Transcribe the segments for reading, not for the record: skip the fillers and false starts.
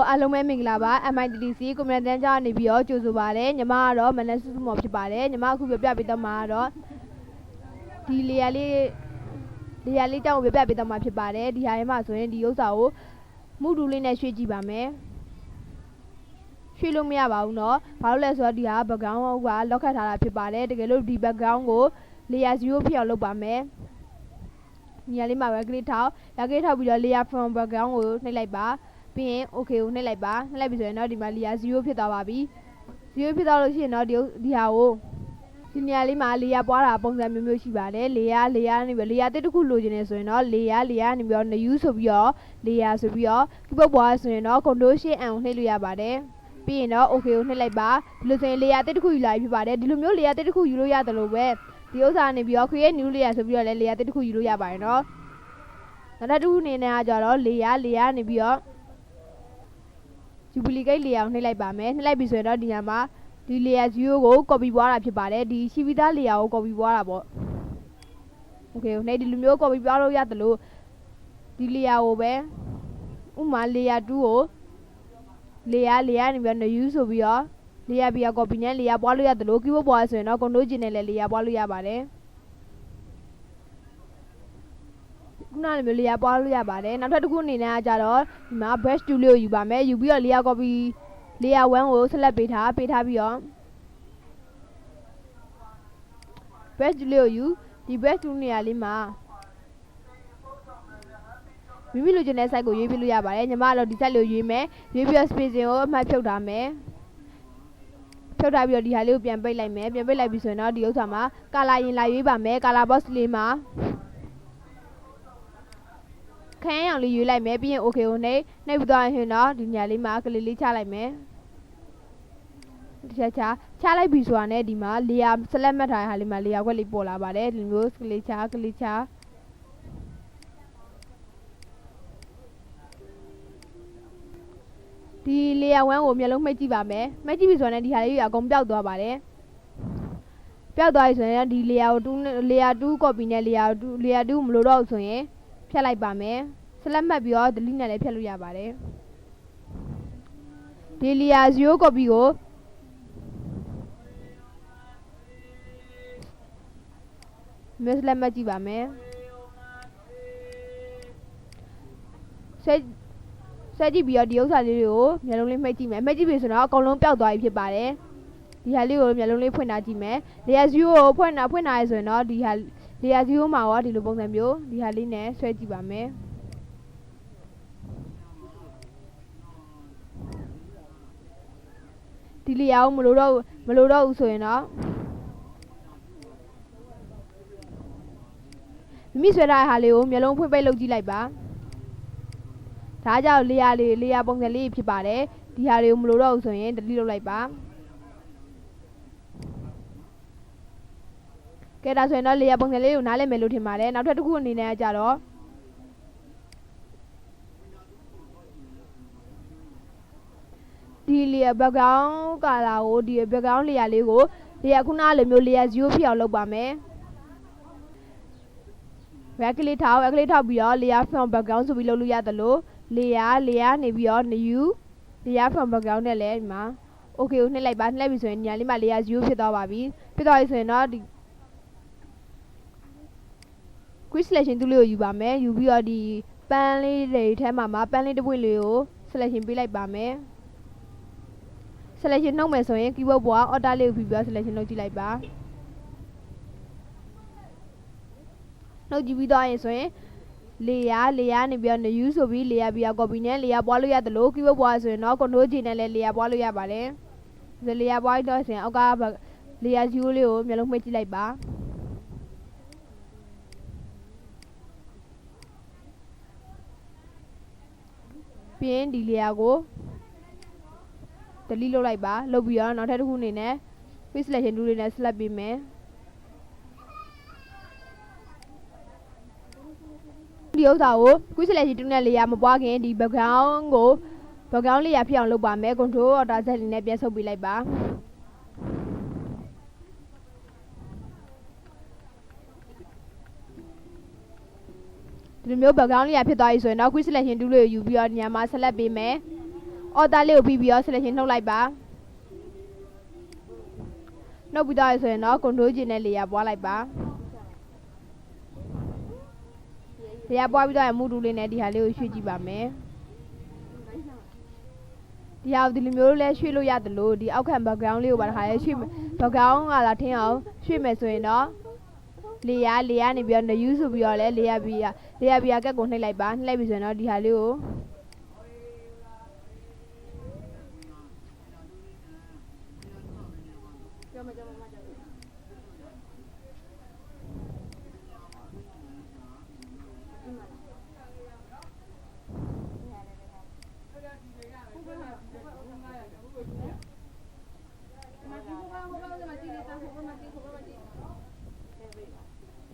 အားလုံးပဲမင်္ဂလာပါ MITDC ကွန်မြူနတီကြောင့်နေပြီးတော့ကြိုဆိုပါတယ်ညီမကတော့မနက်စုစုမော်ဖြစ်ပါတယ်ညီမအခုပြပြပေးတော့မှာတော့ဒီလေယာလေးတောင်းပြပြပေးတော့မှာဖြစ်ပါတယ်ဒီဟာထဲမှာဆိုရင်ဒီဥစ္စာကိုမူတူလေးနဲ့ရွှေ့ကြည့်ပါမယ်ရွှေ့လို့မရပါဘူးเนาะဘာလို့လဲဆိုတော့ဒီဟာ background ကလော့ခတ်ထားတာဖြစ်ပါတယ်တကယ်လို့ဒီ background ကို layer 0ဖြစ်အောင်လုပ်ပါမယ်ညီလေးမှာပဲကလစ်ထောက်ပြီးတော့ layer from background ကိုနှိပ်လိုက်ပါပြီးရင် OK ကိုနှိပ်လိုက်ပါနှိပ်လိုက်ပြီဆိုရင်တော့ဒီမှာ layer 0ဖြစ်သွားပါပြီ0ဖြစ်သွားလို့ရှိရင်တော့ဒီဟာကိုဒီနေရာလေးမှာ layer ပွားတာပုံစံမျိုးရှိပါတယ် layer နေပြီး layer တစ်ခုလိုချင်နေဆိုရင်တော့ layer နေပြီးတော့ new ဆိုပြီးတော့ layer ဆိုပြီးတော့ keyboard ပွားဆိုရင်တော့ Ctrl Shift N ကိုနှိပ်လို့ရပါတယ်ပြီးရင်တော့ OK ကိုနှိပ်လိုက်ပါဒီလိုဆိုရင် layer တစ်ခုယူလာပြီဖြစ်ပါတယ်ဒီလိုမျိုး layer တစ်ခုယူလို့ရတယ်လို့ပဲဒီဥစ္စာနေပြီးတော့ create new layer ဆိုပြီးတော့လည်း layer တစ်ခုယူလို့ရပါတယ်เนาะနောက်တစ်ခုအနေနဲ့ကကြတော့ layer နေပြီးတော့duplicate layer ကိုနှိပ်လိုက်ပါမယ်နှိပ်လိုက်ပြီဆိုရင်တော့ဒီညမှာဒီ layer 0ကို copy ပွားတာဖြစ်ပါတယ်ဒီရှိပြီးသား layer ကို copy ပွားတာပေါ့ okay ကိုနှိပ်ဒီလိုမျိုး copy ပွားလို့ရတယ်လို့ဒီ layer ကိုပဲဥမာ layer 2ကို layer နေပြီးတော့ new ဆိုပြီးတော့ layer ပြီးတော့ copy နဲ့ layer ပွားလို့ရတယ်လို့ keyboard ပွားဆိုရင်တော့ Ctrl G နဲ့လည်း layer ပွားလို့ရပါတယ်ခုနကလိုမျိုး layer ပွားလို့ရပါတယ်နောက်ထပ်တစ်ခုအနေနဲ့ကကြတော့ဒီမှာ brush tool လေးကိုယူပါမယ်ယူပြီးတော့ layer copy layer 1ကို select ပေးထားပြီးတော့ brush tool လေးကိုယူဒီ brush tool နေရာလေးမှာမိမိလိုချင်တဲ့ site ကိုရွေးပြလို့ရပါတယ်ညီမကတော့ဒီ site လေးကိုရွေးမယ်ရွေးပြီးတော့ spacing ကိုအမှတ်ဖြုတ်ထားမယ်ဖြုတ်ထားပြီးတော့ဒီဟာလေးကိုပြန်ပိတ်လိုက်မယ်ပြန်ပိတ်လိုက်ပြီဆိုရင်တော့ဒီဥစ္စာမှာ color ရင်လာရွေးပါမယ် color box လေးမှာခန်းအောင်လေးရွေးလိုက်မယ်ပြီးရင် OK ကိုနှိပ်ပြီးတော့ရင်တော့ဒီညလေးမှာကလေးလေးချလိုက်မယ်ချလိုက်ပြီဆိုတာနဲ့ဒီမှာ layer select မှတ်ထားတဲ့ဟာလေးမှာ layer ခွက်လေးပေါ်လာပါတယ်ဒီလိုမျိုးကလေးချဒီ layer 1ကိုမျက်လုံးမှိတ်ကြည့်ပါမယ်မှိတ်ကြည့်ပြီဆိုရင်ဒီဟာလေးအကုန်ပျောက်သွားပါတယ်ပျောက်သွားပြီဆိုရင်ဒီ layer 2 copy နဲ့ layer 2မလို့တော့ဆိုရင်ဖြတ်လိုက်ပါမယ်select မှတ်ပြီးတော့ delete နဲ့လည်းဖြတ်လို့ရပါတယ်ဒီ layer 0 copy ကိုselect မှတ်ကြည့်ပါမယ်ဆက်ကြည့်ပြီးတော့ဒီဥစ္စာလေးတွေကိုမျက်လုံးလေးမှိတ်ကြည့်မယ်မှိတ်ကြည့်ပြီဆိုတော့အကုန်လုံးပျောက်သွားပြီဖြစ်ပါတယ်ဒီဟာလေးကိုမျက်လုံးလေးဖွင့်ထားကြည့်မယ် layer 0ကိုဖွင့်ထားရဆိုရင်တော့ဒီဟာ layer 0မှာရောဒီလိုပုံစံမျိုးဒီဟာလေးနဲ့ဆွဲကြည့်ပါမယ်ဒီ layer ကိုမလို့တော့ဘူးဆိုရင်တော့မိမိဆွဲထားတဲ့ဟာလေးကိုမျက်လုံးဖွင့်ပိတ်လုပ်ကြည့်လိုက်ပါဒါကြောင့် layer ပုံစံလေးဖြစ်ပါတယ်ဒီဟာတွေကိုမလို့တော့ဘူးဆိုရင် delete လုပ်လိုက်ပါကဲဒါဆိုရင်တော့ layer ပုံစံလေးကိုနားလည်မယ်လို့ထင်ပါတယ်နောက်ထပ်တစ်ခုအနေနဲ့ကြတော့ဒီ layer background color ကိုဒီ background layer လေးကိုခုနလိုမျိုး layer 0ဖြစ်အောင်လုပ်ပါမယ်ကလစ်ထောက်ပြီးတော့ layer from background ဆိုပြီးလုပ်လို့ရတယ်လို့ layer နေပြီးတော့ new layer from background နဲ့လည်းဒီမှာ OK ကိုနှိပ်လိုက်ပါနှိပ်ပြီဆိုရင်ညာလေးမှာ layer 0ဖြစ်သွားပါပြီဖြစ်သွားပြီဆိုရင်တော့ဒီ quick selection tool လေးကိုယူပါမယ်ယူပြီးတော့ဒီပန်းလေးတွေထဲမှာပန်းလေးတစ်ပွင့်လေးကို selection ပေးလိုက်ပါမယ် selection နှုတ်မယ်ဆိုရင် keyboard ပေါ်က alt လေးကိုပြီးပြီးတော့ selection လုပ်ကြည့်လိုက်ပါနှုတ်ကြည့်ပြီးတော့ရင်ဆိုရင် layer နေပြီးတော့ new ဆိုပြီး layer ပြီးတော့ copy နဲ့ layer ပွားလို့ရတယ်လို့ keyboard ပွားဆိုရင်တော့ Ctrl G နဲ့လည်း layer ပွားလို့ရပါတယ်ဒီ layer ပွားတော့ဆိုရင်အောက်က layer 0လေးကိုမျက်လုံးမှိတ်ကြည့်လိုက်ပါပြီးရင်ဒီ layer ကို delete လုပ်လိုက်ပါလုပ်ပြီးတော့နောက်ထပ်တစ်ခုအနေနဲ့ quick selection tool လေးနဲ့ select ပေးမယ်ဒီဥစ္စာကို quick selection tool နဲ့ layer မပွားခင်ဒီ background ကို layer ဖြစ်အောင်လုပ်ပါမယ် Ctrl Alt Z နဲ့ပြန်ဆုပ်ပေးလိုက်ပါဒီလိုမျိုး background layer ဖြစ်သွားပြီဆိုရင်တော့ quick selection tool လေးကိုယူပြီးတော့ညမှာ select ပေးမယ် order လေးကိုပြီးပြီးတော့ selection နှုတ်လိုက်ပါနှုတ်ပြီးတော့ဆိုရင်တော့ control ကျင်တဲ့ layer ပွားလိုက်ပါ layer ပွားပြီးတော့မူတူလေးနဲ့ဒီဟာလေးကိုရွှေ့ကြည့်ပါမယ်ဒီဟာဒီလိုမျိုးလဲရွှေ့လို့ရတယ်လို့ဒီအောက်ခံ background လေးကိုပါတစ်ခါလဲရွှေ့ background ကလာထင်းအောင်ရွှေ့မယ်ဆိုရင်တော့ layer နေပြီးတော့ new ဆိုပြီးတော့လဲ layer ကက်ကိုနှိပ်လိုက်ပါနှိပ်လိုက်ပြီဆိုရင်တော့ဒီဟာလေးကို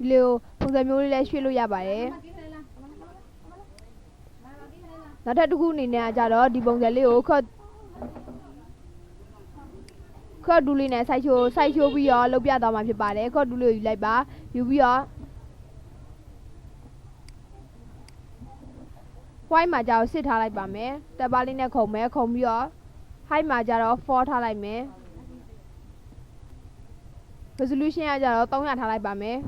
ဒီလိုပုံစံမျိုးလေးလဲရွှေ့လို့ရပါတယ်နောက်ထပ်တစ်ခုအနေနဲ့ကြတော့ဒီပုံစံလေးကိုခတ်ဒူးလေးနဲ့စိုက်ချိုးပြီးတော့လုပ်ပြသွားမှာဖြစ်ပါတယ်ခတ်ဒူးလေးကိုယူလိုက်ပါယူပြီးတော့ white မှာကြတော့စစ်ထားလိုက်ပါမယ်တက်ပါလေးနဲ့ခုံမယ်ခုံပြီးတော့ height မှာကြတော့ 4 ထားလိုက်မယ် resolution ကကြတော့300ထားလိုက်ပါမယ်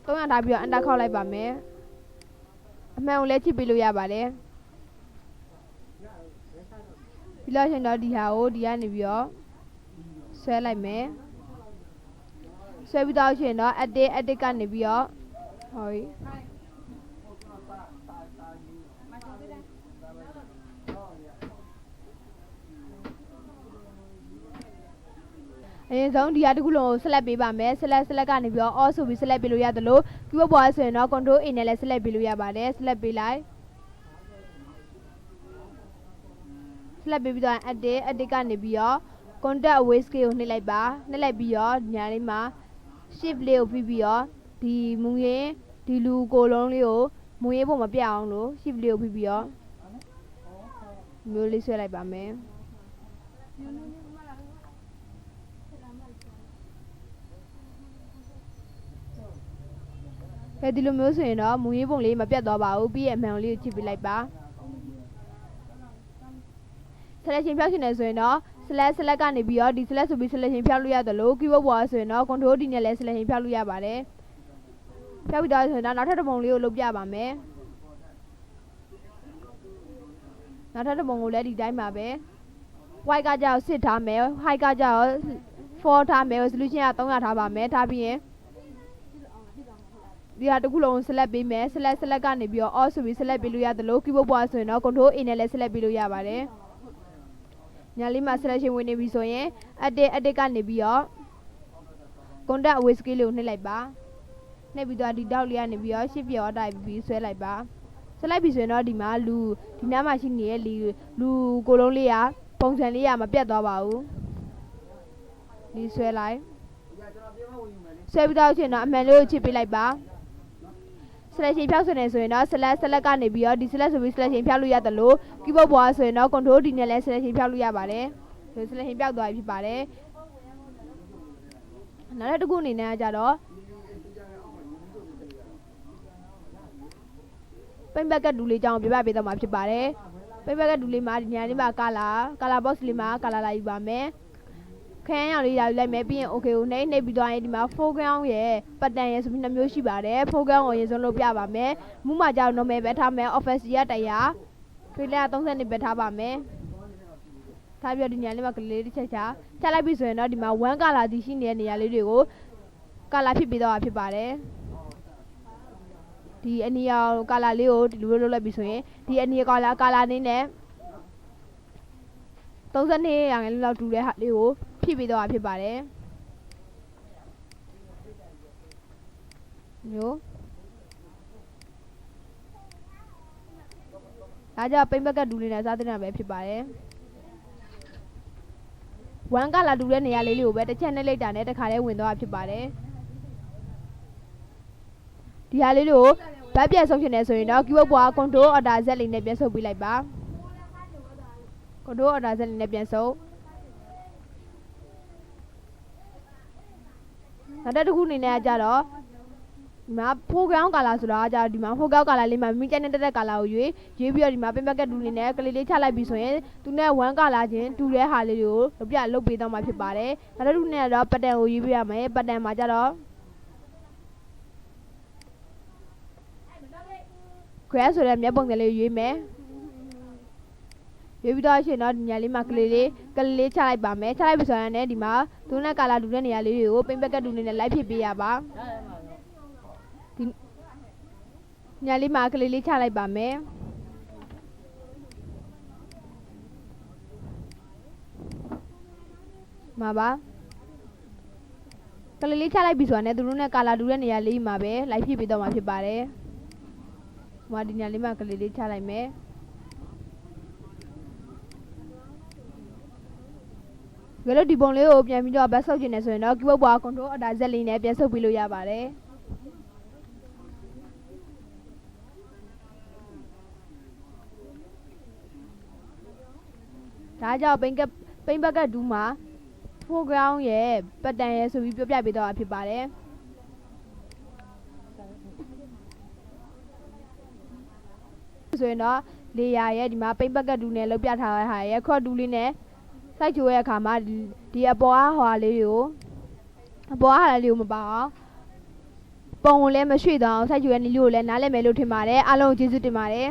300ထားပြီးတော့ enter ခောက်လိုက်ပါမယ်အမှန်ကိုလည်းချစ်ပေးလို့ရပါတယ်ပြီးလို့ရှိရင်တော့ဒီဟာကိုဒီကနေပြီးတော့ဆွဲလိုက်မယ်ဆွဲပြီးတော့ရှိရင်တော့ edit ကနေပြီးတော့ဟောအရင်ဆုံးဒီဟာတစ်ခုလုံးကို select ပေးပါမယ် select ကနေပြီးတော့ all ဆိုပြီး select ပေးလို့ရတယ်လို့ keyboard ပေါ်ဆိုရင်တော့ control A နဲ့လည်း select ပေးလို့ရပါတယ် select ပေးလိုက် select ပေးပြီးတော့ edit ကနေပြီးတော့ contact away scale ကိုနှိပ်လိုက်ပါနှိပ်လိုက်ပြီးတော့ညာလေးမှာ shift လေးကိုပြီးပြီးတော့ဒီမူရင်းဒီလူကိုလုံးလေးကိုမူရင်းပုံမပြအောင်လို့ shift လေးကိုပြီးပြီးတော့မျိုးလေးဆွဲလိုက်ပါမယ်ဒီလိုမျိုးဆိုရင်တော့မူရေးပုံလေးမပြတ်သွားပါဘူးပြီးရဲ့အမှန်လေးကိုကြည့်ပြလိုက်ပါ selection ဖြောက်ရှင်နေဆိုရင်တော့ select ကနေပြီးတော့ဒီ select ဆိုပြီး selection ဖြောက်လို့ရတယ်လို့ keyboard ပေါ်ဆိုရင်တော့ control D နဲ့လည်း selection ဖြောက်လို့ရပါတယ်ဖြောက်ပြီးတော့ဆိုရင်တော့နောက်ထပ်တစ်ပုံလေးကိုလုပ်ပြပါမယ်နောက်ထပ်တစ်ပုံကိုလည်းဒီတိုင်းပါပဲ white ကကြောက်စစ်ထားမယ် height ကကြောက်4ထားမယ် resolution က300ထားပါမယ်ထားပြီးရင်ဒီဟာတစ်ခုလုံး select ပေးမယ် select ကနေပြီးတော့ all ဆိုပြီး select ပေးလို့ရတယ်လို့ keyboard ပေါ်ဆိုရင်တော့ control A နဲ့လည်း select ပေးလို့ရပါတယ်ညာလေးမှာ selection ဝင်နေပြီဆိုရင် edit ကနေပြီးတော့ contact away scale လေးကိုနှိပ်လိုက်ပါနှိပ်ပြီးတော့ဒီတောက်လေးကနေပြီးတော့ shift ပြောတိုက်ပြီးဆွဲလိုက်ပါဆွဲလိုက်ပြီဆိုရင်တော့ဒီမှာဒီနားမှာရှိနေတဲ့လူကိုလုံးလေးကပုံစံလေးကမပြတ်သွားပါဘူးဒီဆွဲလိုက်ဆွဲပြီးတော့ချင်းတော့အမှန်လေးကိုချစ်ပေးလိုက်ပါ selection ဖြောက်ဆိုနေဆိုရင်တော့ select ကနေပြီးတော့ဒီ select ဆိုပြီး selection ဖြောက်လို့ရတယ်လို့ keyboard ပေါ်ဆိုရင်တော့ control D နဲ့လည်း selection ဖြောက်လို့ရပါတယ်ဒီ selection ဖြောက်သွားပြီဖြစ်ပါတယ်နောက်တစ်ခုအနေနဲ့ကြတော့ paint bucket ဒူလေးကြောင်းပြပြပေးတော့မှာဖြစ်ပါတယ် paint bucket ဒူလေးမှာဒီညာလေးမှာ color box လေးမှာ color လာယူပါမယ်ခရမ်းရောင်လေးလာယူလိုက်မယ်ပြီးရင် okay ကိုနှိပ်ပြီးတော့ဒီမှာ foreground ရဲ့ pattern ရဲ့ဆိုပြီး2မျိုးရှိပါတယ် foreground ကိုအရင်ဆုံးလုပ်ပြပါမယ်မူးမှာကြောက် normal ပဲထားမယ် office က100 trailer က30ပဲထားပါမယ်ထားပြီးတော့ဒီညာလေးမှာကလေးတစ်ချက်ချလိုက်ပြီဆိုရင်တော့ဒီမှာ one color ဒီရှိနေတဲ့နေရာလေးတွေကို color ဖြစ်ပြီးတော့ဖြစ်ပါတယ်ဒီအနီရောင် color လေးကိုဒီလိုလုပ်လိုက်ပြီဆိုရင်ဒီအနီရောင် color လေးနဲ့32ရာခိုင်နှုန်းလောက်တူတဲ့ဟာလေးကိုဖြည့်ပေးတော့ဖြစ်ပါတယ်မျိုးဒါကြောင့် paint bucket ဒူလေးနဲ့စားတဲ့နေရာပဲဖြစ်ပါတယ်one color တူတဲ့နေရာလေးကိုပဲတစ်ချက်နဲ့လိုက်တာနဲ့တစ်ခါလေးဝင်သွားဖြစ်ပါတယ်ဒီဟာလေးကိုဗတ်ပြန်ဆုပ်ချင်တယ်ဆိုရင်တော့ keyboard ပေါ်က control order z လေးနဲ့ပြန်ဆုပ်ပေးလိုက်ပါ control order z လေးနဲ့ပြန်ဆုပ်နောက်တစ်ခုအနေနဲ့ကြတော့ ဒီမှာ foreground color ဆိုတာကဒီမှာ foreground color လေးမှာမိကျတဲ့တက် color ကိုရွေးပြီးတော့ဒီမှာ paint bucket tool လေးနဲ့ကလေးလေးချလိုက်ပြီးဆိုရင်သူနဲ့ one color ချင်းတူတဲ့ဟာလေးတွေကိုလုပ်ပေးတော့မှာဖြစ်ပါတယ်နောက်တစ်ခုနဲ့တော့ pattern ကိုရွေးပြရမယ် pattern မှာကျတော့ grass ဆိုတဲ့မျက်ပုံစံလေးရွေးမယ်ရွေးပြီးတော့ရှင်တော့ဒီညာလေးမှာကလေးလေးချလိုက်ပါမယ်ချလိုက်ပြီးဆိုရင်လည်းဒီမှာသူနဲ့ color တူတဲ့နေရာလေးတွေကို paint bucket tool နဲ့လိုက်ဖြစ်ပေးရပါဒီညာလေးမှာကလေးလေးချလိုက်ပါမယ်မှာပါကလေးလေးချလိုက်ပြီဆိုတော့သူတို့နဲ့ color တူတဲ့နေရာလေးမှာပဲလိုက်ဖြစ်ပေးတော့မှာဖြစ်ပါတယ်မှာဒီညာလေးမှာကလေးလေးချလိုက်မယ်ဘယ်လိုဒီပုံလေးကိုပြန်ပြီးတော့ဘတ်ဆုပ်ကျင်နေဆိုရင်တော့ keyboard ပေါ် control alt z လေးနဲ့ပြန်ဆုပ်ပြီးလို့ရပါတယ်ဒါကြောင့် paint bucket tool မှာ foreground ရဲ့ pattern ရဲ့ဆိုပြီးပြောပြပေးတော့ဖြစ်ပါတယ်ဆိုရင်တော့ layer ရဲ့ဒီမှာ paint bucket tool နဲ့လုပ်ပြထားတဲ့ဟာရဲ့ crop tool လေးနဲ့စိုက်ချိုးရဲ့အခါမှာဒီအပေါ်ကဟာလေးတွေကိုမပါအောင်ပုံကိုလည်းမရွှေ့တော့စိုက်ချိုးရဲ့နီလေးကိုလည်းနားလည်မယ်လို့ထင်ပါတယ်အားလုံးကျေးဇူးတင်ပါတယ်